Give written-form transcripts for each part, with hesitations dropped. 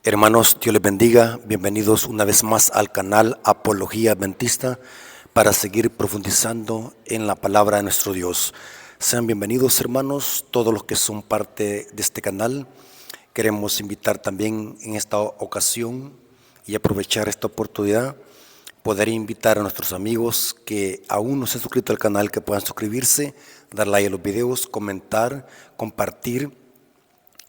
Hermanos, Dios les bendiga. Bienvenidos una vez más al canal Apología Adventista para seguir profundizando en la palabra de nuestro Dios. Sean bienvenidos, hermanos, todos los que son parte de este canal. Queremos invitar también en esta ocasión y aprovechar esta oportunidad, poder invitar a nuestros amigos que aún no se han suscrito al canal, que puedan suscribirse, dar like a los videos, comentar, compartir.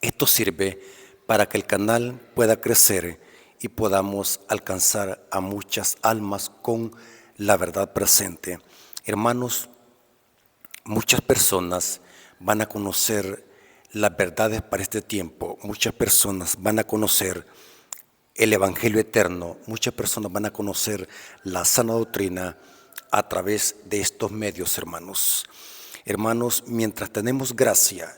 Esto sirve para que el canal pueda crecer y podamos alcanzar a muchas almas con la verdad presente. Hermanos, muchas personas van a conocer las verdades para este tiempo. Muchas personas van a conocer el Evangelio eterno. Muchas personas van a conocer la sana doctrina a través de estos medios, hermanos. Hermanos, mientras tenemos gracia,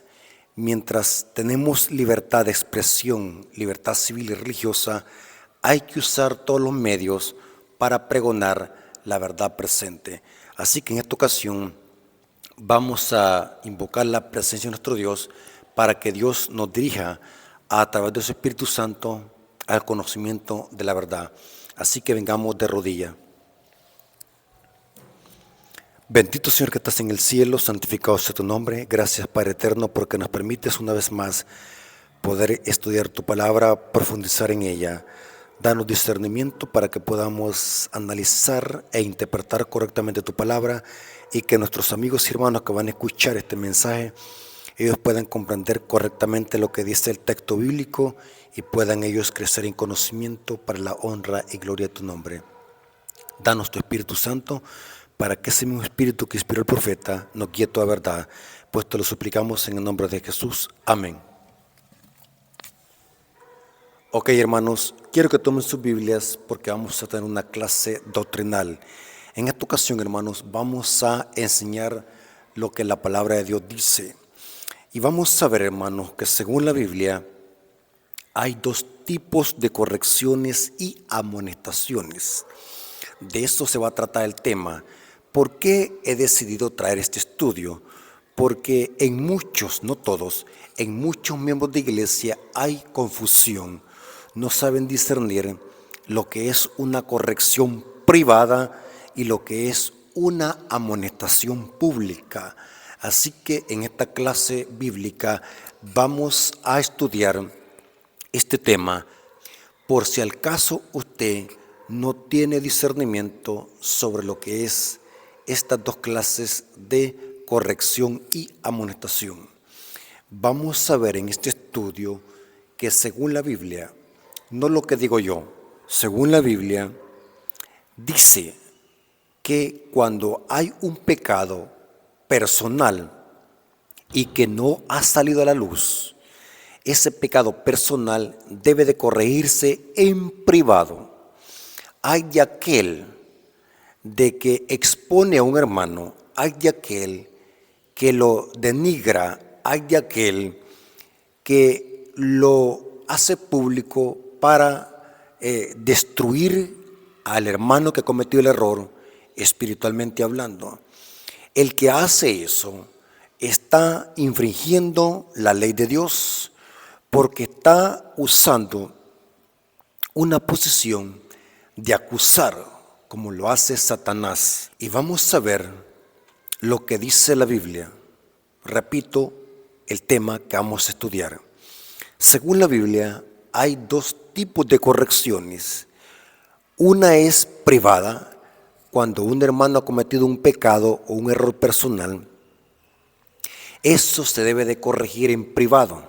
mientras tenemos libertad de expresión, libertad civil y religiosa, hay que usar todos los medios para pregonar la verdad presente. Así que en esta ocasión vamos a invocar la presencia de nuestro Dios para que Dios nos dirija a través de su Espíritu Santo al conocimiento de la verdad. Así que vengamos de rodillas. Bendito Señor que estás en el cielo, santificado sea tu nombre. Gracias, Padre eterno, porque nos permites una vez más poder estudiar tu palabra, profundizar en ella. Danos discernimiento para que podamos analizar e interpretar correctamente tu palabra y que nuestros amigos y hermanos que van a escuchar este mensaje, ellos puedan comprender correctamente lo que dice el texto bíblico y puedan ellos crecer en conocimiento para la honra y gloria de tu nombre. Danos tu Espíritu Santo para que ese mismo Espíritu que inspiró el profeta nos guíe toda verdad, pues te lo suplicamos en el nombre de Jesús. Amén. Ok, hermanos, quiero que tomen sus Biblias porque vamos a tener una clase doctrinal. En esta ocasión, hermanos, vamos a enseñar lo que la palabra de Dios dice. Y vamos a ver, hermanos, que según la Biblia hay dos tipos de correcciones y amonestaciones. De eso se va a tratar el tema. ¿Por qué he decidido traer este estudio? Porque en muchos, no todos, en muchos miembros de iglesia hay confusión. No saben discernir lo que es una corrección privada y lo que es una amonestación pública. Así que en esta clase bíblica vamos a estudiar este tema por si al caso usted no tiene discernimiento sobre lo que es estas dos clases de corrección y amonestación. Vamos a ver en este estudio que según la Biblia, no lo que digo yo, según la Biblia, dice que cuando hay un pecado personal y que no ha salido a la luz, ese pecado personal debe de corregirse en privado. Hay de aquel de que expone a un hermano, hay de aquel que lo denigra, hay de aquel que lo hace público para destruir al hermano que cometió el error, espiritualmente hablando. El que hace eso está infringiendo la ley de Dios porque está usando una posición de acusar, como lo hace Satanás. Y vamos a ver lo que dice la Biblia. Repito el tema que vamos a estudiar. Según la Biblia, hay dos tipos de correcciones. Una es privada, cuando un hermano ha cometido un pecado o un error personal. Eso se debe de corregir en privado.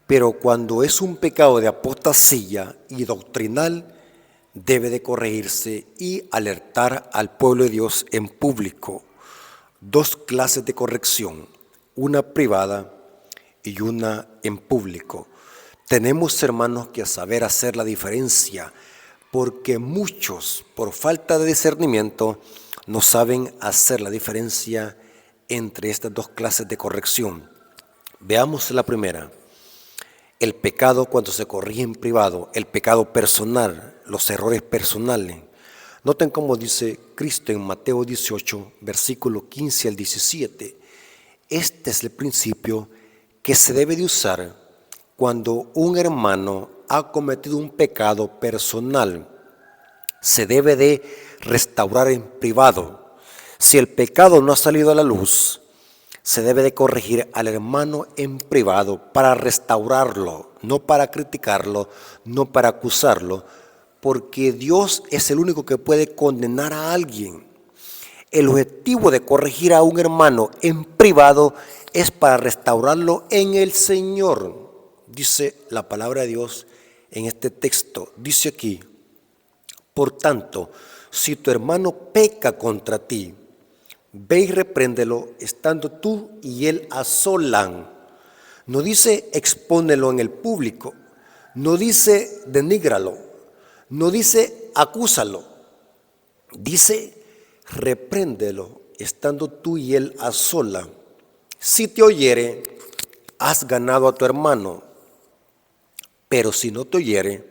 Pero cuando es un pecado de apostasía y doctrinal, debe de corregirse y alertar al pueblo de Dios en público. Dos clases de corrección, una privada y una en público. Tenemos, hermanos, que saber hacer la diferencia, porque muchos, por falta de discernimiento, no saben hacer la diferencia entre estas dos clases de corrección. Veamos la primera. El pecado cuando se corrige en privado, el pecado personal, los errores personales. Noten cómo dice Cristo en Mateo 18, versículo 15 al 17. Este es el principio que se debe de usar cuando un hermano ha cometido un pecado personal, se debe de restaurar en privado. Si el pecado no ha salido a la luz, se debe de corregir al hermano en privado para restaurarlo, no para criticarlo, no para acusarlo, porque Dios es el único que puede condenar a alguien. El objetivo de corregir a un hermano en privado es para restaurarlo en el Señor. Dice la palabra de Dios en este texto, dice aquí: por tanto, si tu hermano peca contra ti, ve y repréndelo estando tú y él a solas. No dice expónelo en el público, no dice denígralo, no dice acúsalo, dice repréndelo estando tú y él a solas. Si te oyere, has ganado a tu hermano, pero si no te oyere,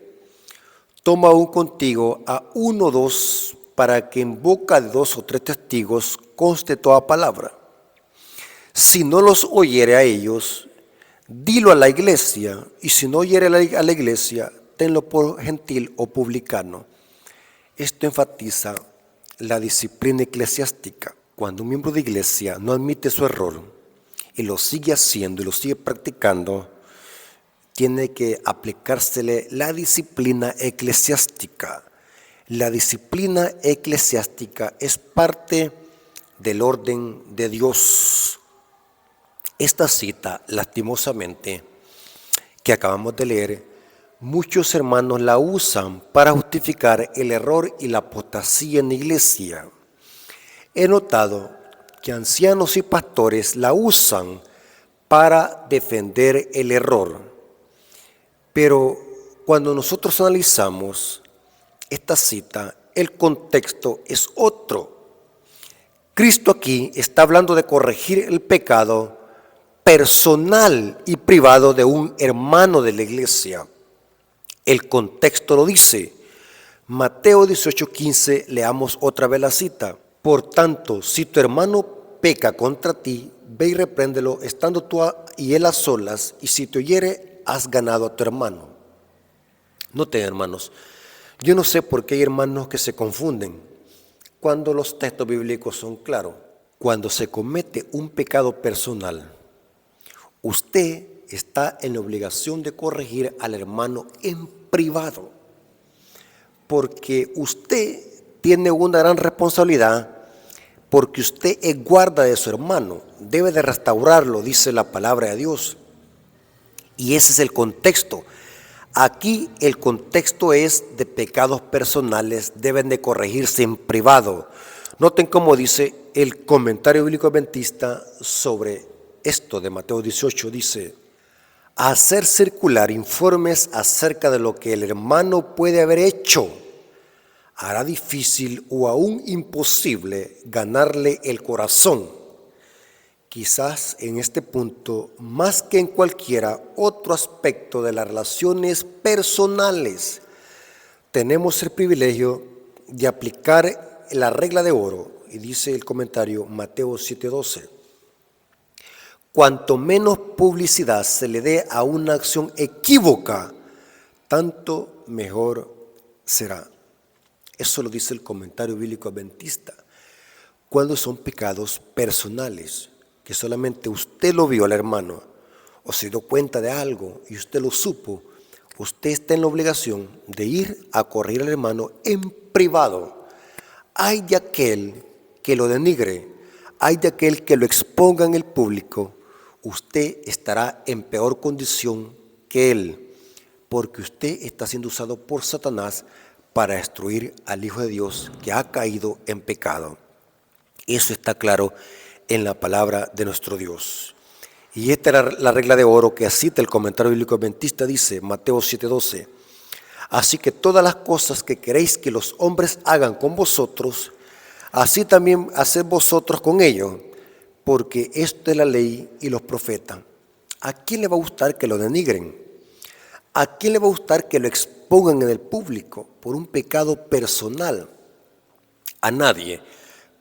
toma aún contigo a uno o dos, para que en boca de 2 o 3 testigos conste toda palabra. Si no los oyere a ellos, dilo a la iglesia, y si no oyere a la iglesia, tenlo por gentil o publicano. Esto enfatiza la disciplina eclesiástica. Cuando un miembro de iglesia no admite su error y lo sigue haciendo y lo sigue practicando, tiene que aplicársele la disciplina eclesiástica. La disciplina eclesiástica es parte del orden de Dios. Esta cita, lastimosamente, que acabamos de leer, muchos hermanos la usan para justificar el error y la apostasía en la iglesia. He notado que ancianos y pastores la usan para defender el error. Pero cuando nosotros analizamos esta cita, el contexto es otro. Cristo aquí está hablando de corregir el pecado personal y privado de un hermano de la iglesia. El contexto lo dice. Mateo 18:15, leamos otra vez la cita. Por tanto, si tu hermano peca contra ti, ve y repréndelo estando tú y él a solas, y si te oyere, has ganado a tu hermano. Noten, hermanos, yo no sé por qué hay hermanos que se confunden cuando los textos bíblicos son claros. Cuando se comete un pecado personal, usted está en la obligación de corregir al hermano en privado, porque usted tiene una gran responsabilidad, porque usted es guarda de su hermano, debe de restaurarlo, dice la palabra de Dios. Y ese es el contexto. Aquí el contexto es de pecados personales, deben de corregirse en privado. Noten cómo dice el comentario bíblico adventista sobre esto de Mateo 18, dice: hacer circular informes acerca de lo que el hermano puede haber hecho hará difícil o aún imposible ganarle el corazón. Quizás en este punto, más que en cualquiera otro aspecto de las relaciones personales, tenemos el privilegio de aplicar la regla de oro, y dice el comentario Mateo 7:12. Cuanto menos publicidad se le dé a una acción equívoca, tanto mejor será. Eso lo dice el comentario bíblico adventista. Cuando son pecados personales, que solamente usted lo vio al hermano, o se dio cuenta de algo y usted lo supo, usted está en la obligación de ir a corregir al hermano en privado. Hay de aquel que lo denigre, hay de aquel que lo exponga en el público, usted estará en peor condición que él, porque usted está siendo usado por Satanás para destruir al Hijo de Dios que ha caído en pecado. Eso está claro en la palabra de nuestro Dios. Y esta era la regla de oro que cita el comentario bíblico adventista, dice Mateo 7:12. Así que todas las cosas que queréis que los hombres hagan con vosotros, así también haced vosotros con ellos, porque esto es la ley y los profetas. ¿A quién le va a gustar que lo denigren? ¿A quién le va a gustar que lo expongan en el público por un pecado personal? A nadie.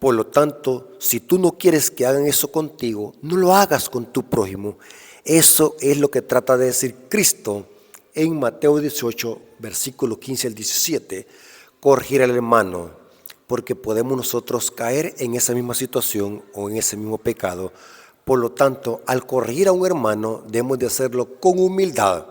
Por lo tanto, si tú no quieres que hagan eso contigo, no lo hagas con tu prójimo. Eso es lo que trata de decir Cristo en Mateo 18, versículo 15 al 17, corregir al hermano, porque podemos nosotros caer en esa misma situación o en ese mismo pecado. Por lo tanto, al corregir a un hermano, debemos de hacerlo con humildad,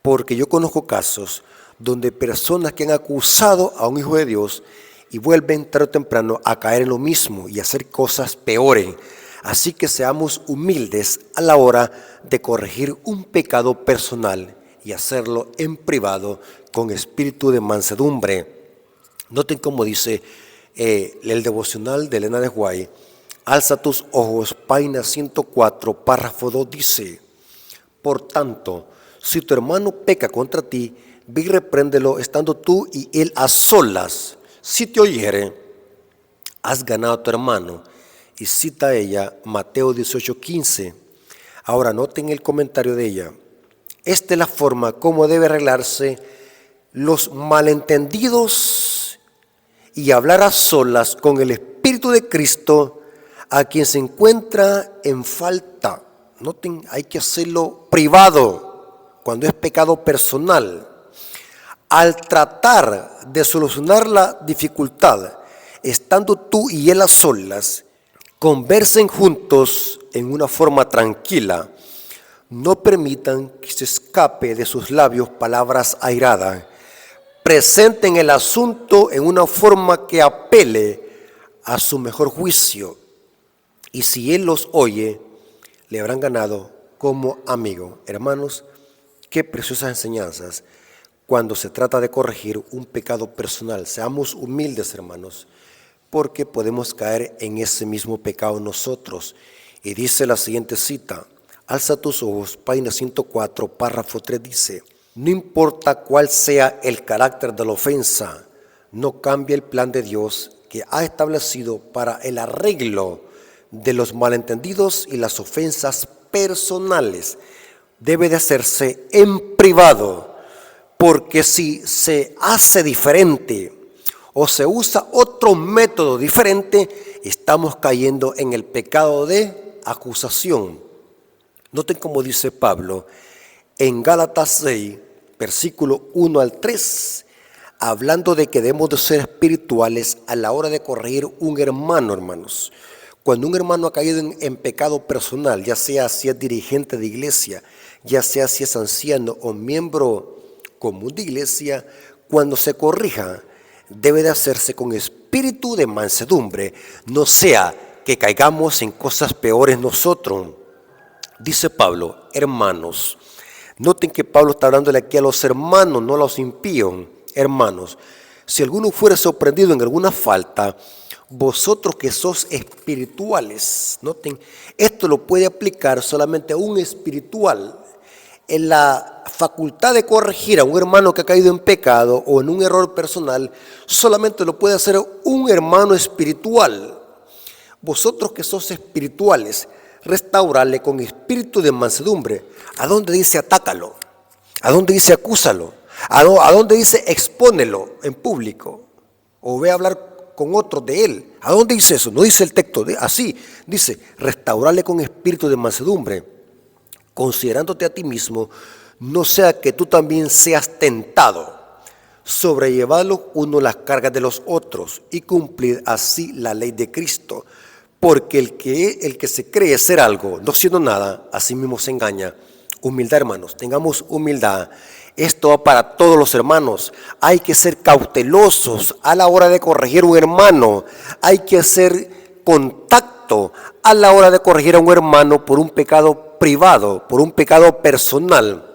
porque yo conozco casos donde personas que han acusado a un hijo de Dios y vuelven tarde o temprano a caer en lo mismo y a hacer cosas peores. Así que seamos humildes a la hora de corregir un pecado personal y hacerlo en privado con espíritu de mansedumbre. Noten cómo dice el devocional de Elena de White: alza tus ojos, página 104, párrafo 2, dice: por tanto, si tu hermano peca contra ti, ve y repréndelo estando tú y él a solas. Si te oyere, has ganado a tu hermano. Y cita ella Mateo 18:15. Ahora noten el comentario de ella. Esta es la forma como debe arreglarse los malentendidos y hablar a solas con el Espíritu de Cristo a quien se encuentra en falta. Noten, hay que hacerlo privado cuando es pecado personal. Al tratar de solucionar la dificultad, estando tú y él a solas, conversen juntos en una forma tranquila. No permitan que se escape de sus labios palabras airadas. Presenten el asunto en una forma que apele a su mejor juicio. Y si él los oye, le habrán ganado como amigo. Hermanos, qué preciosas enseñanzas cuando se trata de corregir un pecado personal. Seamos humildes, hermanos, porque podemos caer en ese mismo pecado nosotros. Y dice la siguiente cita: alza tus ojos, página 104, párrafo 3, dice: no importa cuál sea el carácter de la ofensa, no cambia el plan de Dios que ha establecido para el arreglo de los malentendidos y las ofensas personales. Debe de hacerse en privado, porque si se hace diferente o se usa otro método diferente, estamos cayendo en el pecado de acusación. Noten cómo dice Pablo en Gálatas 6, versículo 1 al 3, hablando de que debemos de ser espirituales a la hora de corregir un hermano, hermanos. Cuando un hermano ha caído en pecado personal, ya sea si es dirigente de iglesia, ya sea si es anciano o miembro común de iglesia, cuando se corrija, debe de hacerse con espíritu de mansedumbre, no sea que caigamos en cosas peores nosotros. Dice Pablo: hermanos. Noten que Pablo está hablándole aquí a los hermanos, no a los impíos. Hermanos, si alguno fuere sorprendido en alguna falta, vosotros que sos espirituales, noten, esto lo puede aplicar solamente a un espiritual. En la facultad de corregir a un hermano que ha caído en pecado o en un error personal, solamente lo puede hacer un hermano espiritual. Vosotros que sos espirituales, restaurarle con espíritu de mansedumbre. ¿A dónde dice atácalo? ¿A dónde dice acúsalo? ¿A dónde dice expónelo en público? O ve a hablar con otros de él. ¿A dónde dice eso? No dice el texto así. Dice restaurarle con espíritu de mansedumbre, considerándote a ti mismo, no sea que tú también seas tentado. Sobrellevad los unos las cargas de los otros y cumplid así la ley de Cristo. Porque el que se cree ser algo, no siendo nada, a sí mismo se engaña. Humildad, hermanos, tengamos humildad. Esto va para todos los hermanos. Hay que ser cautelosos a la hora de corregir a un hermano. Hay que hacer contacto a la hora de corregir a un hermano por un pecado privado, por un pecado personal.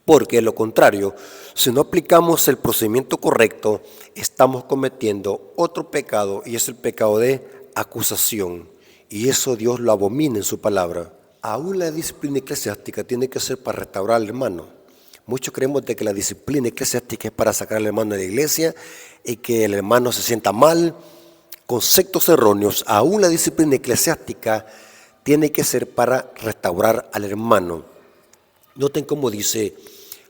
Porque de lo contrario, si no aplicamos el procedimiento correcto, estamos cometiendo otro pecado, y es el pecado de acusación, y eso Dios lo abomina en su palabra. Aún la disciplina eclesiástica tiene que ser para restaurar al hermano. Muchos creemos de que la disciplina eclesiástica es para sacar al hermano de la iglesia y que el hermano se sienta mal. Conceptos erróneos. Aún la disciplina eclesiástica tiene que ser para restaurar al hermano. Noten cómo dice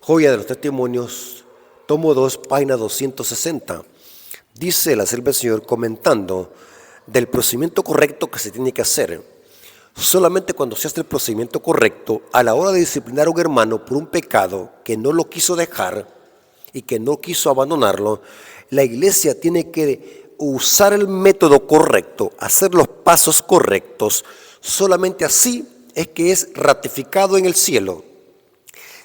Joya de los Testimonios, tomo 2, página 260. Dice la sierva del Señor comentando del procedimiento correcto que se tiene que hacer. Solamente cuando se hace el procedimiento correcto, a la hora de disciplinar a un hermano por un pecado que no lo quiso dejar y que no quiso abandonarlo, la iglesia tiene que usar el método correcto, hacer los pasos correctos. Solamente así es que es ratificado en el cielo.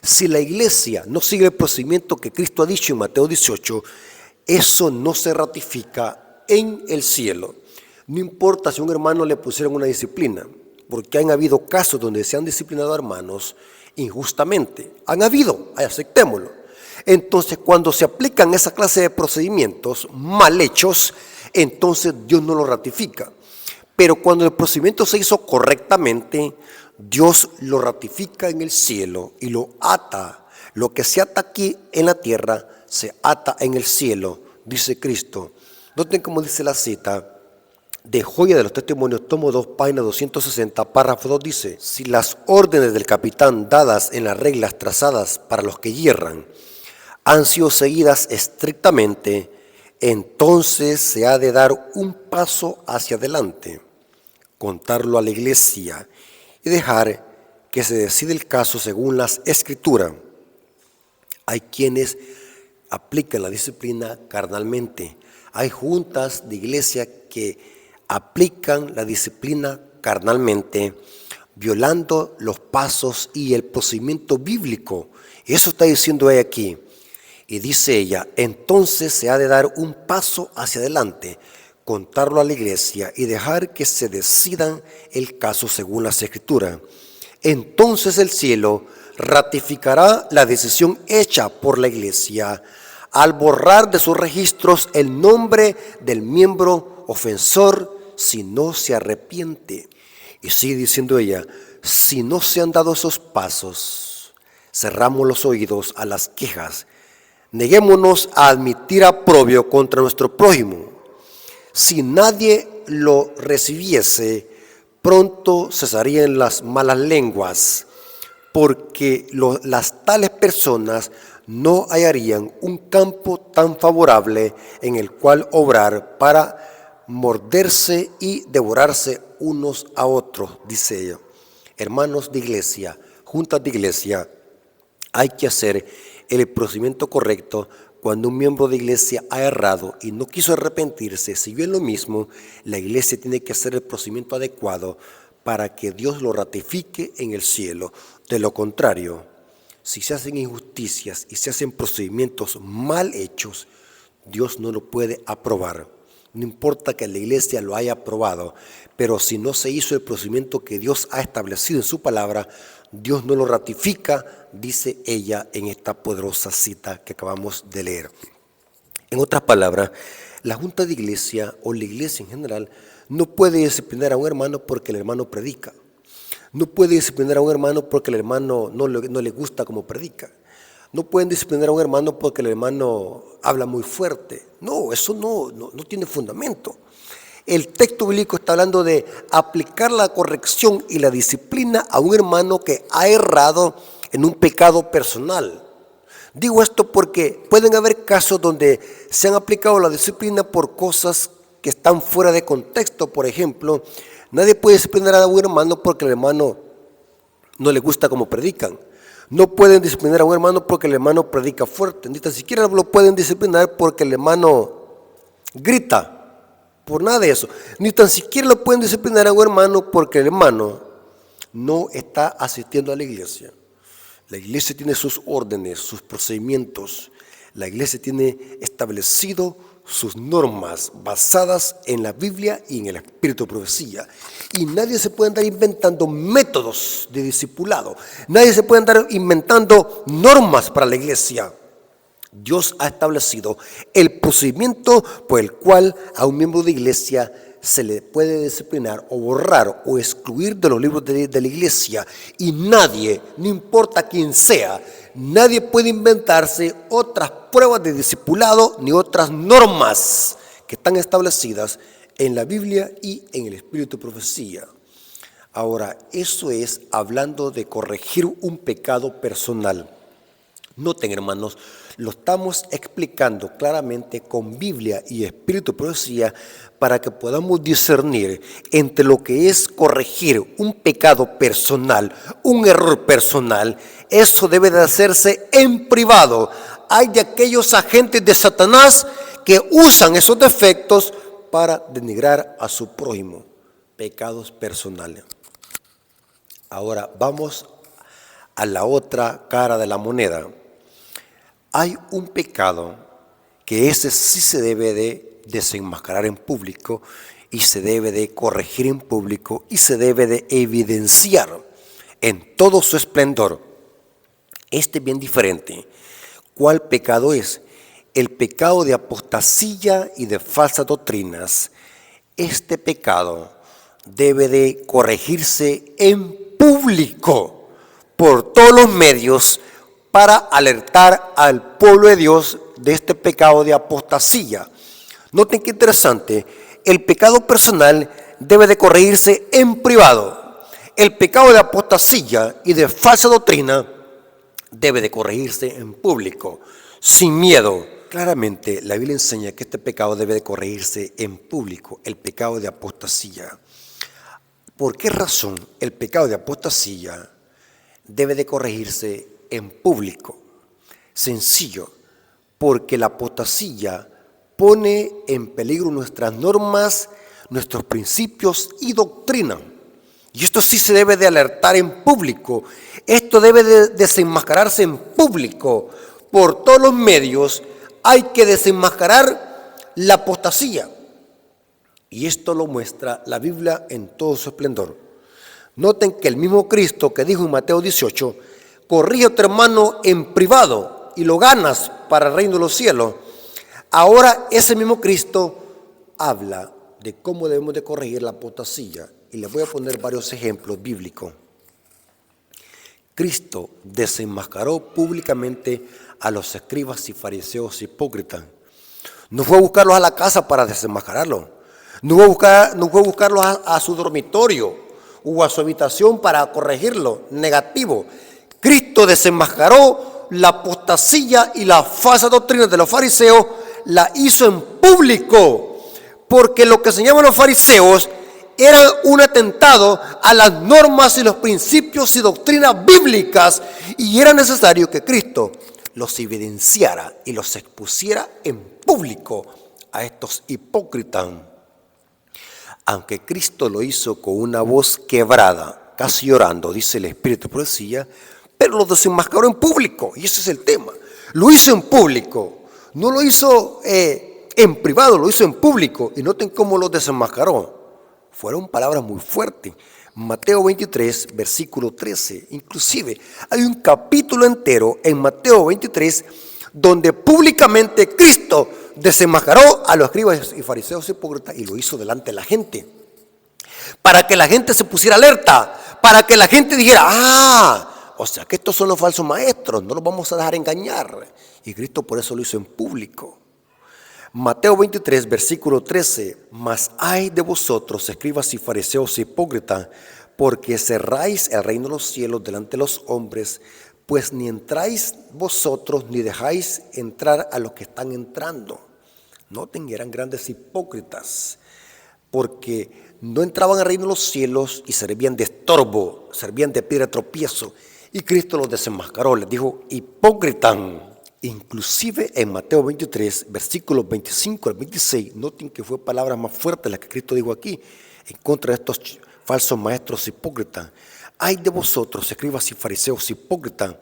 Si la iglesia no sigue el procedimiento que Cristo ha dicho en Mateo 18, eso no se ratifica en el cielo. No importa si a un hermano le pusieron una disciplina, porque han habido casos donde se han disciplinado a hermanos injustamente. Han habido, aceptémoslo. Entonces, cuando se aplican esa clase de procedimientos mal hechos, entonces Dios no lo ratifica. Pero cuando el procedimiento se hizo correctamente, Dios lo ratifica en el cielo y lo ata. Lo que se ata aquí en la tierra, se ata en el cielo, dice Cristo. Noten cómo dice la cita de Joya de los Testimonios, tomo 2, página 260, párrafo 2, dice: si las órdenes del capitán dadas en las reglas trazadas para los que hierran han sido seguidas estrictamente, entonces se ha de dar un paso hacia adelante, contarlo a la iglesia y dejar que se decida el caso según las Escrituras. Hay quienes aplican la disciplina carnalmente. Hay juntas de iglesia que aplican la disciplina carnalmente, violando los pasos y el procedimiento bíblico. Eso está diciendo ella aquí. Y dice ella, entonces se ha de dar un paso hacia adelante, contarlo a la iglesia y dejar que se decidan el caso según las Escrituras. Entonces el cielo ratificará la decisión hecha por la iglesia al borrar de sus registros el nombre del miembro ofensor si no se arrepiente. Y sigue diciendo ella, si no se han dado esos pasos, cerramos los oídos a las quejas, neguémonos a admitir aprobio contra nuestro prójimo. Si nadie lo recibiese, pronto cesarían las malas lenguas, porque las tales personas no hallarían un campo tan favorable en el cual obrar para morderse y devorarse unos a otros, dice ella. Hermanos de iglesia, juntas de iglesia, hay que hacer el procedimiento correcto. Cuando un miembro de iglesia ha errado y no quiso arrepentirse, siguió en lo mismo, la iglesia tiene que hacer el procedimiento adecuado para que Dios lo ratifique en el cielo. De lo contrario, si se hacen injusticias y se hacen procedimientos mal hechos, Dios no lo puede aprobar. No importa que la iglesia lo haya aprobado, pero si no se hizo el procedimiento que Dios ha establecido en su palabra, Dios no lo ratifica, dice ella en esta poderosa cita que acabamos de leer. En otras palabras, la junta de iglesia o la iglesia en general no puede disciplinar a un hermano porque el hermano predica. No puede disciplinar a un hermano porque el hermano no le gusta como predica. No pueden disciplinar a un hermano porque el hermano habla muy fuerte. No, eso no tiene fundamento. El texto bíblico está hablando de aplicar la corrección y la disciplina a un hermano que ha errado en un pecado personal. Digo esto porque pueden haber casos donde se han aplicado la disciplina por cosas que están fuera de contexto. Por ejemplo, nadie puede disciplinar a un hermano porque el hermano no le gusta como predican. No pueden disciplinar a un hermano porque el hermano predica fuerte. Ni tan siquiera lo pueden disciplinar porque el hermano grita. Por nada de eso. Ni tan siquiera lo pueden disciplinar a un hermano porque el hermano no está asistiendo a la iglesia. La iglesia tiene sus órdenes, sus procedimientos. La iglesia tiene establecido sus normas basadas en la Biblia y en el espíritu de profecía. Y nadie se puede andar inventando métodos de discipulado. Nadie se puede andar inventando normas para la iglesia. Dios ha establecido el procedimiento por el cual a un miembro de iglesia se le puede disciplinar o borrar o excluir de los libros de la iglesia. Y nadie, no importa quién sea, nadie puede inventarse otras pruebas de discipulado ni otras normas que están establecidas en la Biblia y en el espíritu de profecía. Ahora, eso es hablando de corregir un pecado personal. Noten, hermanos, lo estamos explicando claramente con Biblia y Espíritu de Profecía para que podamos discernir entre lo que es corregir un pecado personal, un error personal. Eso debe de hacerse en privado. Hay de aquellos agentes de Satanás que usan esos defectos para denigrar a su prójimo. Pecados personales. Ahora vamos a la otra cara de la moneda. Hay un pecado que ese sí se debe de desenmascarar en público y se debe de corregir en público y se debe de evidenciar en todo su esplendor. Este es bien diferente. ¿Cuál pecado es? El pecado de apostasía y de falsas doctrinas. Este pecado debe de corregirse en público por todos los medios para alertar al pueblo de Dios de este pecado de apostasía. Noten qué interesante, el pecado personal debe de corregirse en privado. El pecado de apostasía y de falsa doctrina debe de corregirse en público, sin miedo. Claramente la Biblia enseña que este pecado debe de corregirse en público, el pecado de apostasía. ¿Por qué razón el pecado de apostasía debe de corregirse en público? Sencillo, porque la apostasía pone en peligro nuestras normas, nuestros principios y doctrina. Y esto sí se debe de alertar en público. Esto debe de desenmascararse en público. Por todos los medios hay que desenmascarar la apostasía. Y esto lo muestra la Biblia en todo su esplendor. Noten que el mismo Cristo que dijo en Mateo 18, corrige a tu hermano en privado y lo ganas para el reino de los cielos. Ahora ese mismo Cristo habla de cómo debemos de corregir la apostasía. Y les voy a poner varios ejemplos bíblicos. Cristo desenmascaró públicamente a los escribas y fariseos hipócritas. No fue a buscarlos a la casa para desenmascararlos. No fue a buscarlos a su dormitorio o a su habitación para corregirlo. Negativo. Cristo desenmascaró la apostasía y la falsa doctrina de los fariseos, la hizo en público. Porque lo que enseñaban los fariseos era un atentado a las normas y los principios y doctrinas bíblicas, y era necesario que Cristo los evidenciara y los expusiera en público a estos hipócritas. Aunque Cristo lo hizo con una voz quebrada, casi llorando, dice el Espíritu de Profecía, pero lo desenmascaró en público, y ese es el tema. Lo hizo en público, no lo hizo en privado, lo hizo en público, y noten cómo lo desenmascaró. Fueron palabras muy fuertes. Mateo 23, versículo 13. Inclusive hay un capítulo entero en Mateo 23 donde públicamente Cristo desenmascaró a los escribas y fariseos hipócritas y lo hizo delante de la gente. Para que la gente se pusiera alerta, para que la gente dijera, o sea que estos son los falsos maestros, no los vamos a dejar engañar. Y Cristo por eso lo hizo en público. Mateo 23, versículo 13, mas ay de vosotros, escribas y fariseos hipócritas, porque cerráis el reino de los cielos delante de los hombres, pues ni entráis vosotros ni dejáis entrar a los que están entrando. Noten, eran grandes hipócritas, porque no entraban al reino de los cielos y servían de estorbo, servían de piedra de tropiezo. Y Cristo los desenmascaró, les dijo, hipócritas. Inclusive en Mateo 23, versículos 25 al 26, noten que fue palabras más fuertes las que Cristo dijo aquí, en contra de estos falsos maestros hipócritas. Ay de vosotros, escribas y fariseos hipócritas,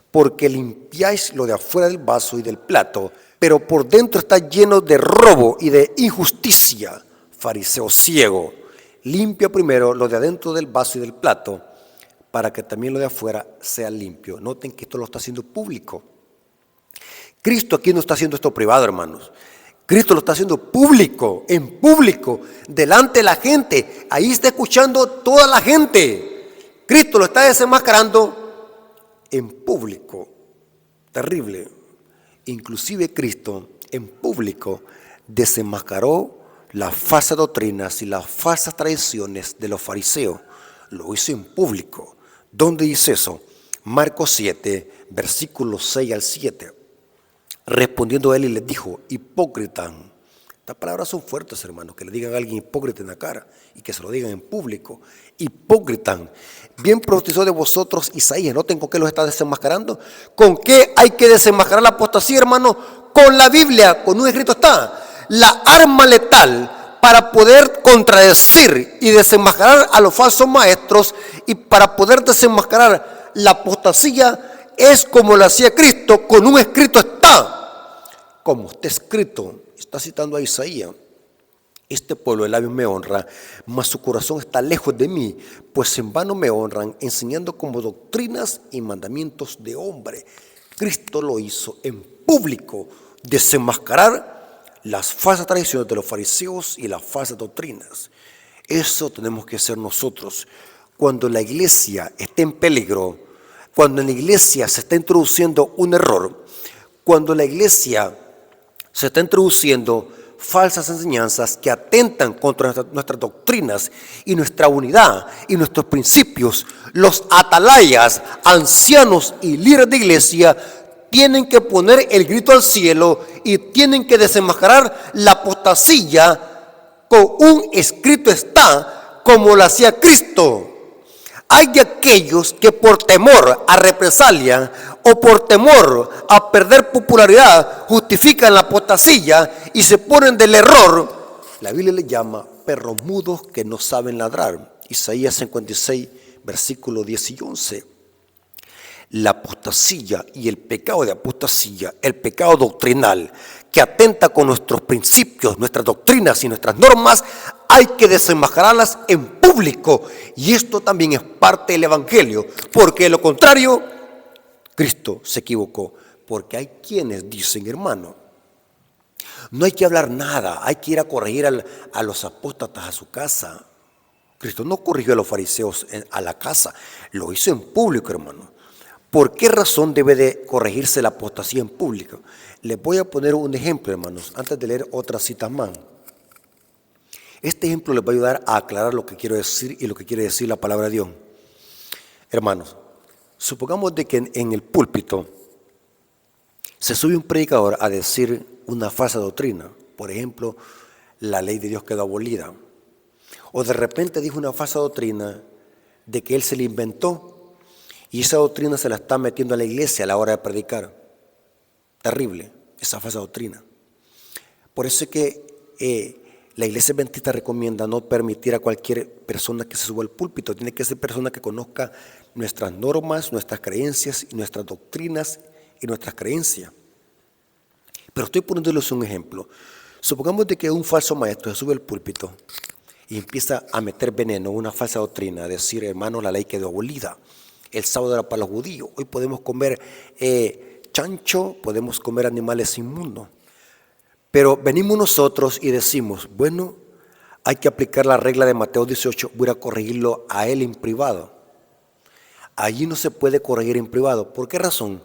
porque limpiáis lo de afuera del vaso y del plato, pero por dentro está lleno de robo y de injusticia. Fariseo ciego, limpia primero lo de adentro del vaso y del plato, para que también lo de afuera sea limpio. Noten que esto lo está haciendo público. Cristo aquí no está haciendo esto privado, hermanos. Cristo lo está haciendo público, en público, delante de la gente. Ahí está escuchando toda la gente. Cristo lo está desenmascarando en público. Terrible. Inclusive Cristo en público desenmascaró las falsas doctrinas y las falsas tradiciones de los fariseos. Lo hizo en público. ¿Dónde dice eso? Marcos 7, versículos 6 al 7. Respondiendo él y les dijo: hipócritas. Estas palabras son fuertes, hermanos, que le digan a alguien hipócrita en la cara y que se lo digan en público. Hipócritas, bien profetizó de vosotros Isaías. ¿Noten con qué los está desenmascarando? ¿Con qué hay que desenmascarar la apostasía, hermano? Con la Biblia, con un escrito está. La arma letal para poder contradecir y desenmascarar a los falsos maestros y para poder desenmascarar la apostasía es como lo hacía Cristo, con un escrito está. Como está escrito, está citando a Isaías: este pueblo de labios me honra, mas su corazón está lejos de mí, pues en vano me honran, enseñando como doctrinas y mandamientos de hombre. Cristo lo hizo en público, desenmascarar las falsas tradiciones de los fariseos y las falsas doctrinas. Eso tenemos que hacer nosotros. Cuando la iglesia esté en peligro, cuando en la iglesia se está introduciendo un error, cuando la iglesia se está introduciendo falsas enseñanzas que atentan contra nuestras doctrinas y nuestra unidad y nuestros principios, los atalayas, ancianos y líderes de iglesia tienen que poner el grito al cielo y tienen que desenmascarar la apostasía con un escrito está, como lo hacía Cristo. Hay de aquellos que por temor a represalia o por temor a perder popularidad justifican la apostasía y se ponen del error. La Biblia le llama perros mudos que no saben ladrar. Isaías 56, versículos 10 y 11. La apostasía y el pecado de apostasía, el pecado doctrinal que atenta con nuestros principios, nuestras doctrinas y nuestras normas, hay que desenmascararlas en público. Y esto también es parte del evangelio, porque de lo contrario, Cristo se equivocó. Porque hay quienes dicen: hermano, no hay que hablar nada, hay que ir a corregir a los apóstatas a su casa. Cristo no corrigió a los fariseos a la casa, lo hizo en público, hermano. ¿Por qué razón debe de corregirse la apostasía en público? Les voy a poner un ejemplo, hermanos, antes de leer otras citas más. Este ejemplo les va a ayudar a aclarar lo que quiero decir y lo que quiere decir la palabra de Dios. Hermanos, supongamos de que en el púlpito se sube un predicador a decir una falsa doctrina. Por ejemplo, la ley de Dios quedó abolida. O de repente dijo una falsa doctrina de que él se la inventó y esa doctrina se la está metiendo a la iglesia a la hora de predicar. Terrible, esa falsa doctrina. Por eso es que la iglesia adventista recomienda no permitir a cualquier persona que se suba al púlpito. Tiene que ser persona que conozca nuestras normas, nuestras creencias y nuestras doctrinas y nuestras creencias. Pero estoy poniéndoles un ejemplo. Supongamos de que un falso maestro se sube al púlpito y empieza a meter veneno, una falsa doctrina, a decir: hermano, la ley quedó abolida. El sábado era para los judíos. Hoy podemos comer chancho, podemos comer animales inmundos. Pero venimos nosotros y decimos: bueno, hay que aplicar la regla de Mateo 18, voy a corregirlo a él en privado. Allí no se puede corregir en privado. ¿Por qué razón?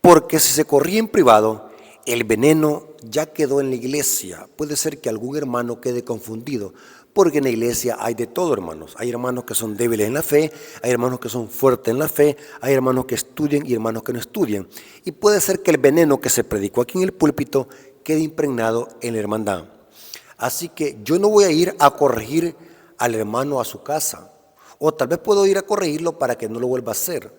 Porque si se corrige en privado, el veneno ya quedó en la iglesia. Puede ser que algún hermano quede confundido, porque en la iglesia hay de todo, hermanos. Hay hermanos que son débiles en la fe, hay hermanos que son fuertes en la fe, hay hermanos que estudian y hermanos que no estudian. Y puede ser que el veneno que se predicó aquí en el púlpito quede impregnado en la hermandad. Así que yo no voy a ir a corregir al hermano a su casa, o tal vez puedo ir a corregirlo para que no lo vuelva a hacer.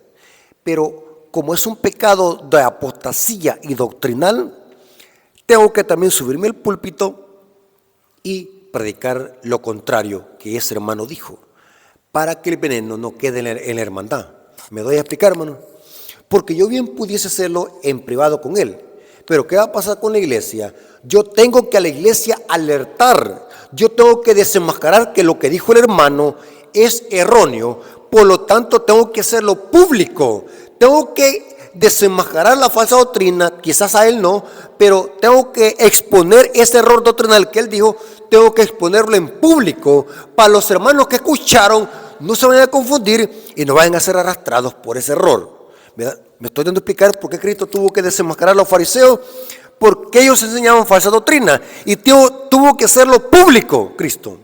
Pero como es un pecado de apostasía y doctrinal, tengo que también subirme al púlpito y predicar lo contrario que ese hermano dijo, para que el veneno no quede en la hermandad. ¿Me doy a explicar, hermano? Porque yo bien pudiese hacerlo en privado con él, pero ¿qué va a pasar con la iglesia? Yo tengo que a la iglesia alertar, yo tengo que desenmascarar que lo que dijo el hermano es erróneo, por lo tanto tengo que hacerlo público, tengo que desenmascarar la falsa doctrina, quizás a él no, pero tengo que exponer ese error doctrinal que él dijo, tengo que exponerlo en público para los hermanos que escucharon no se vayan a confundir y no vayan a ser arrastrados por ese error. Me estoy dando a explicar por qué Cristo tuvo que desenmascarar a los fariseos, porque ellos enseñaban falsa doctrina y tuvo que hacerlo público, Cristo.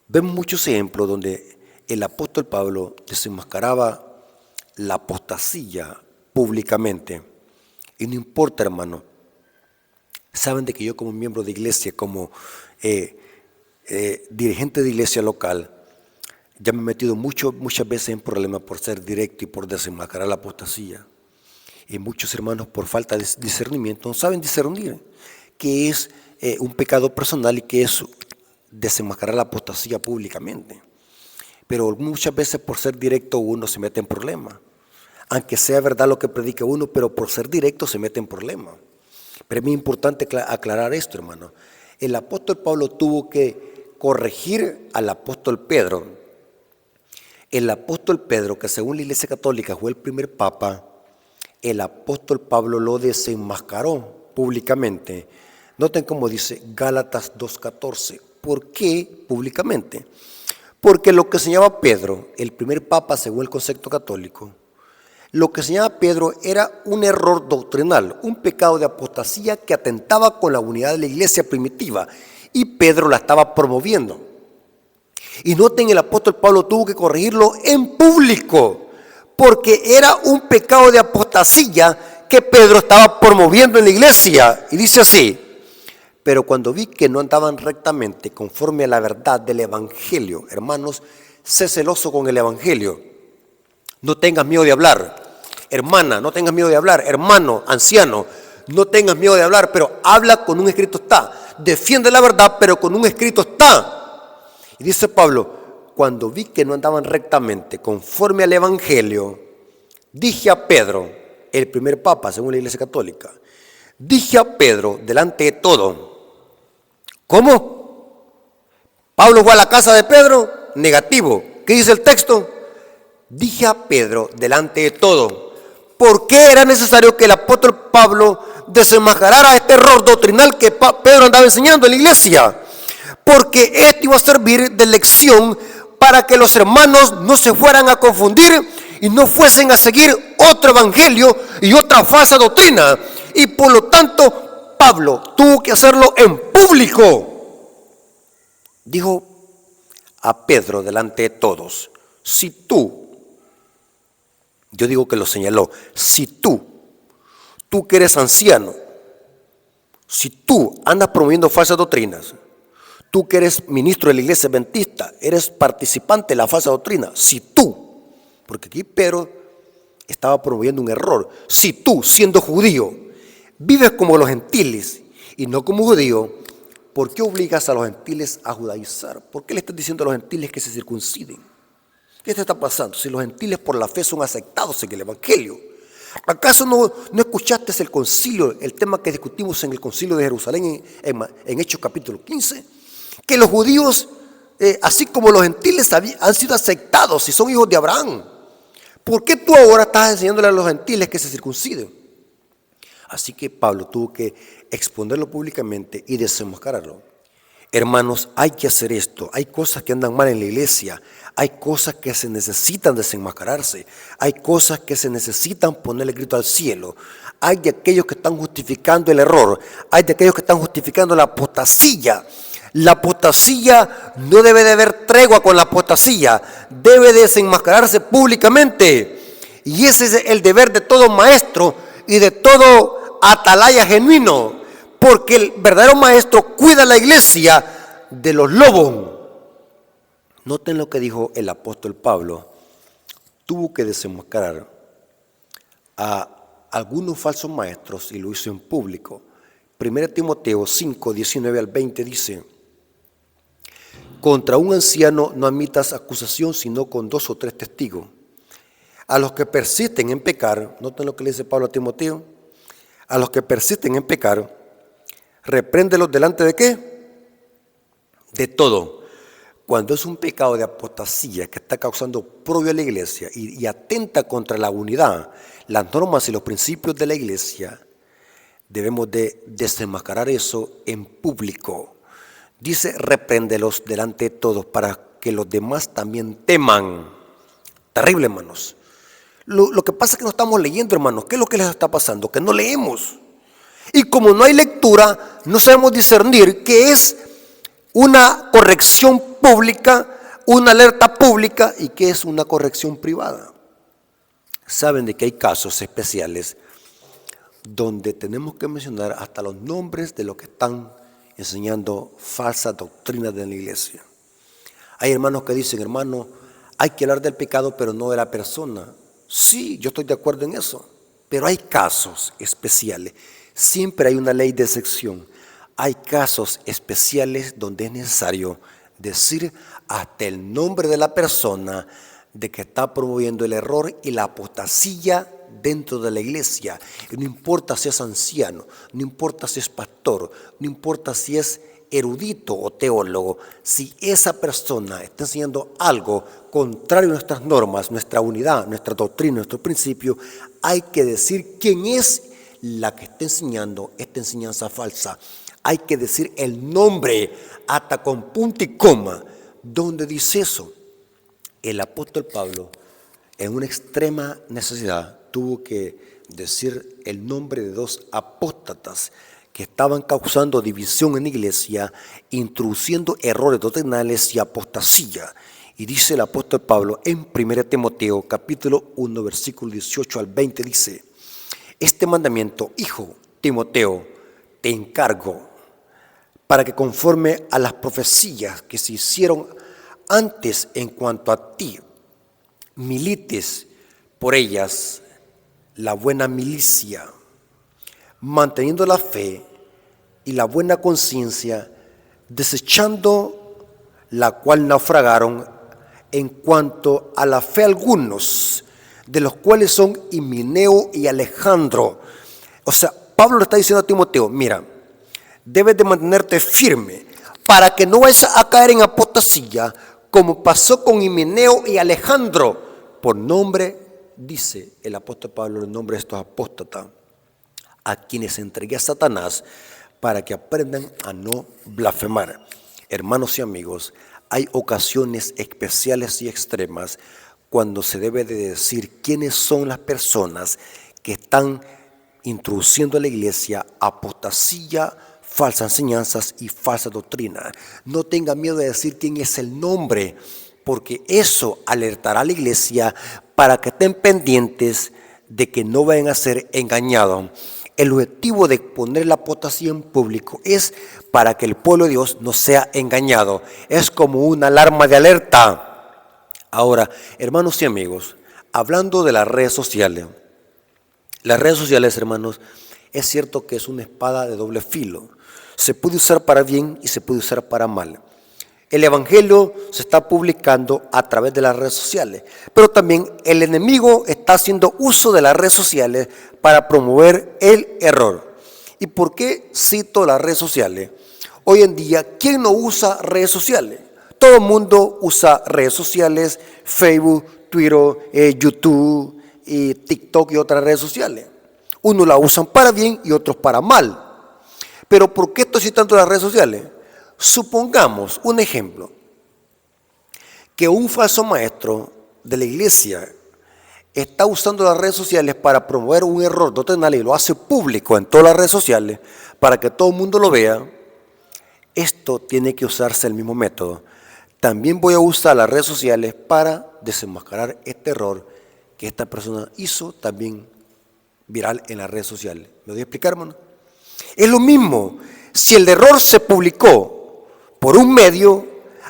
Vemos muchos ejemplos donde el apóstol Pablo desenmascaraba la apostasía públicamente. Y no importa, hermano. Saben de que yo como miembro de iglesia, como dirigente de iglesia local, ya me he metido muchas veces en problemas por ser directo y por desenmascarar la apostasía. Y muchos hermanos por falta de discernimiento no saben discernir qué es un pecado personal y qué es desenmascarar la apostasía públicamente. Pero muchas veces por ser directo uno se mete en problemas. Aunque sea verdad lo que predica uno, pero por ser directo se mete en problemas. Pero es muy importante aclarar esto, hermano. El apóstol Pablo tuvo que corregir al apóstol Pedro. El apóstol Pedro, que según la Iglesia Católica fue el primer papa, el apóstol Pablo lo desenmascaró públicamente. Noten cómo dice Gálatas 2:14. ¿Por qué públicamente? Porque lo que enseñaba Pedro, el primer papa según el concepto católico, lo que enseñaba Pedro era un error doctrinal, un pecado de apostasía que atentaba con la unidad de la iglesia primitiva, y Pedro la estaba promoviendo. Y noten, el apóstol Pablo tuvo que corregirlo en público, porque era un pecado de apostasía que Pedro estaba promoviendo en la iglesia. Y dice así: pero cuando vi que no andaban rectamente conforme a la verdad del evangelio, hermanos, sé celoso con el evangelio. No tengas miedo de hablar. Hermana, no tengas miedo de hablar. Hermano, anciano, no tengas miedo de hablar, pero habla con un escrito está. Defiende la verdad, pero con un escrito está. Y dice Pablo: cuando vi que no andaban rectamente conforme al evangelio, dije a Pedro, el primer papa según la Iglesia Católica, dije a Pedro delante de todo. ¿Cómo? ¿Pablo fue a la casa de Pedro? Negativo. ¿Qué dice el texto? Dije a Pedro delante de todo. ¿Por qué era necesario que el apóstol Pablo desenmascarara este error doctrinal que Pedro andaba enseñando en la iglesia? Porque esto iba a servir de lección para que los hermanos no se fueran a confundir y no fuesen a seguir otro evangelio y otra falsa doctrina. Y por lo tanto, Pablo tuvo que hacerlo en público. Dijo a Pedro delante de todos: si tú, yo digo que lo señaló, si tú que eres anciano, si tú andas promoviendo falsas doctrinas, tú que eres ministro de la iglesia adventista, eres participante de la falsa doctrina, si tú, porque aquí Pedro estaba promoviendo un error, si tú, siendo judío, vives como los gentiles y no como judío, ¿por qué obligas a los gentiles a judaizar? ¿Por qué le estás diciendo a los gentiles que se circunciden? ¿Qué te está pasando? Si los gentiles por la fe son aceptados en el evangelio, ¿acaso no escuchaste el concilio, el tema que discutimos en el concilio de Jerusalén en Hechos capítulo 15? Que los judíos, así como los gentiles, han sido aceptados y son hijos de Abraham. ¿Por qué tú ahora estás enseñándole a los gentiles que se circunciden? Así que Pablo tuvo que exponerlo públicamente y desenmascararlo. Hermanos, hay que hacer esto. Hay cosas que andan mal en la iglesia. Hay cosas que se necesitan desenmascararse. Hay cosas que se necesitan ponerle grito al cielo. Hay de aquellos que están justificando el error. Hay de aquellos que están justificando la apostasía. La apostasía no debe de haber tregua con la apostasía. Debe desenmascararse públicamente. Y ese es el deber de todo maestro y de todo atalaya genuino. Porque el verdadero maestro cuida la iglesia de los lobos. Noten lo que dijo el apóstol Pablo. Tuvo que desenmascarar a algunos falsos maestros y lo hizo en público. 1 Timoteo 5, 19 al 20 dice: contra un anciano no admitas acusación sino con 2 o 3 testigos. A los que persisten en pecar, noten lo que le dice Pablo a Timoteo, a los que persisten en pecar, repréndelos delante de ¿qué? De todo. Cuando es un pecado de apostasía que está causando oprobio a la iglesia y atenta contra la unidad, las normas y los principios de la iglesia, debemos de desenmascarar eso en público. Dice: repréndelos delante de todos para que los demás también teman. Terrible, hermanos. Lo que pasa es que no estamos leyendo, hermanos. ¿Qué es lo que les está pasando? Que no leemos. Y como no hay lectura, no sabemos discernir qué es una corrección pública, una alerta pública y qué es una corrección privada. saben de que hay casos especiales donde tenemos que mencionar hasta los nombres de los que están enseñando falsas doctrinas de la iglesia. Hay hermanos que dicen, hermano, hay que hablar del pecado, pero no de la persona. Sí, yo estoy de acuerdo en eso, pero hay casos especiales. Siempre hay una ley de excepción. Hay casos especiales donde es necesario decir hasta el nombre de la persona de que está promoviendo el error y la apostasía dentro de la iglesia. Y no importa si es anciano, no importa si es pastor, no importa si es erudito o teólogo, si esa persona está enseñando algo contrario a nuestras normas, nuestra unidad, nuestra doctrina, nuestro principio, hay que decir quién es la que está enseñando esta enseñanza falsa. Hay que decir el nombre hasta con punto y coma. ¿Dónde dice eso? El apóstol Pablo, en una extrema necesidad, tuvo que decir el nombre de dos apóstatas que estaban causando división en la iglesia, introduciendo errores doctrinales y apostasía. Y dice el apóstol Pablo en 1 Timoteo capítulo 1, versículo 18 al 20, dice: este mandamiento, hijo Timoteo, te encargo, para que conforme a las profecías que se hicieron antes en cuanto a ti, milites por ellas la buena milicia, manteniendo la fe y la buena conciencia, desechando la cual naufragaron en cuanto a la fe algunos, de los cuales son Himeneo y Alejandro. O sea, Pablo le está diciendo a Timoteo, mira, debes de mantenerte firme para que no vayas a caer en apostasía, como pasó con Himeneo y Alejandro. Por nombre, dice el apóstol Pablo, el nombre de estos apóstatas, a quienes entregué a Satanás para que aprendan a no blasfemar. Hermanos y amigos, hay ocasiones especiales y extremas cuando se debe de decir quiénes son las personas que están introduciendo a la iglesia apostasía, falsas enseñanzas y falsa doctrina. No tenga miedo de decir quién es el nombre, porque eso alertará a la iglesia para que estén pendientes de que no vayan a ser engañados. El objetivo de poner la apostasía en público es para que el pueblo de Dios no sea engañado. Es como una alarma de alerta. Ahora, hermanos y amigos, hablando de las redes sociales, hermanos, es cierto que es una espada de doble filo. Se puede usar para bien y se puede usar para mal. El evangelio se está publicando a través de las redes sociales, pero también el enemigo está haciendo uso de las redes sociales para promover el error. ¿Y por qué cito las redes sociales? Hoy en día, ¿quién no usa redes sociales? Todo el mundo usa redes sociales, Facebook, Twitter, YouTube, TikTok y otras redes sociales. Unos la usan para bien y otros para mal. Pero ¿por qué estoy citando las redes sociales? Supongamos un ejemplo, que un falso maestro de la iglesia está usando las redes sociales para promover un error doctrinal y lo hace público en todas las redes sociales para que todo el mundo lo vea. Esto tiene que usarse el mismo método. También voy a usar las redes sociales para desenmascarar este error que esta persona hizo también viral en las redes sociales. ¿Me voy a explicar, hermano? Es lo mismo. Si el error se publicó por un medio,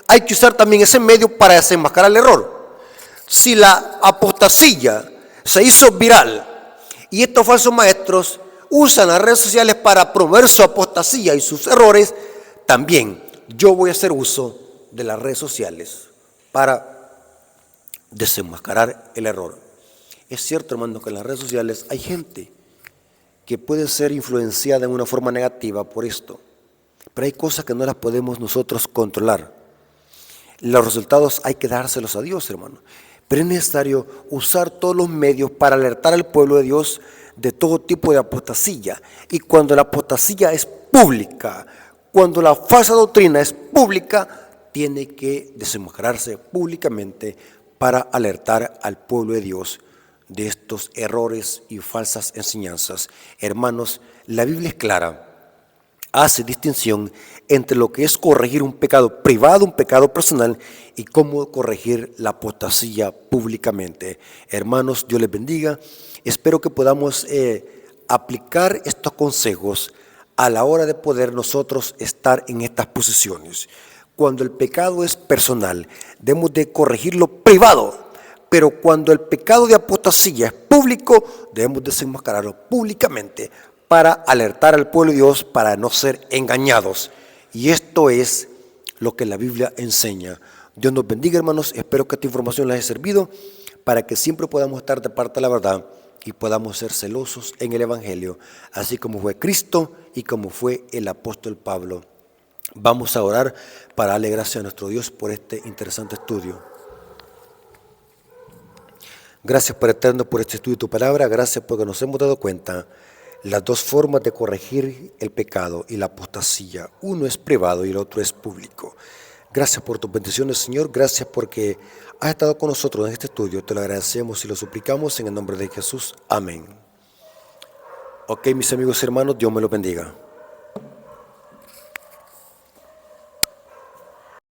hay que usar también ese medio para desenmascarar el error. Si la apostasía se hizo viral y estos falsos maestros usan las redes sociales para promover su apostasía y sus errores, también yo voy a hacer uso de las redes sociales para desenmascarar el error. Es cierto, hermano, que en las redes sociales hay gente que puede ser influenciada en una forma negativa por esto, pero hay cosas que no las podemos nosotros controlar. Los resultados hay que dárselos a Dios, hermano, pero es necesario usar todos los medios para alertar al pueblo de Dios de todo tipo de apostasía. Y cuando la apostasía es pública, cuando la falsa doctrina es pública, tiene que desenmascararse públicamente para alertar al pueblo de Dios de estos errores y falsas enseñanzas. Hermanos, la Biblia es clara. hace distinción entre lo que es corregir un pecado privado, un pecado personal, y cómo corregir la apostasía públicamente. Hermanos, Dios les bendiga. Espero que podamos aplicar estos consejos a la hora de poder nosotros estar en estas posiciones. Cuando el pecado es personal, debemos de corregirlo privado, pero cuando el pecado de apostasía es público, debemos desenmascararlo públicamente para alertar al pueblo de Dios para no ser engañados. Y esto es lo que la Biblia enseña. Dios nos bendiga, hermanos. Espero que esta información les haya servido para que siempre podamos estar de parte de la verdad y podamos ser celosos en el Evangelio, así como fue Cristo y como fue el apóstol Pablo. Vamos a orar para darle gracias a nuestro Dios por este interesante estudio. Gracias, Padre eterno, por este estudio de tu palabra. Gracias porque nos hemos dado cuenta las dos formas de corregir el pecado y la apostasía. Uno es privado y el otro es público. Gracias por tus bendiciones, Señor. Gracias porque has estado con nosotros en este estudio. Te lo agradecemos y lo suplicamos en el nombre de Jesús. Amén. Ok, mis amigos y hermanos, Dios me los bendiga.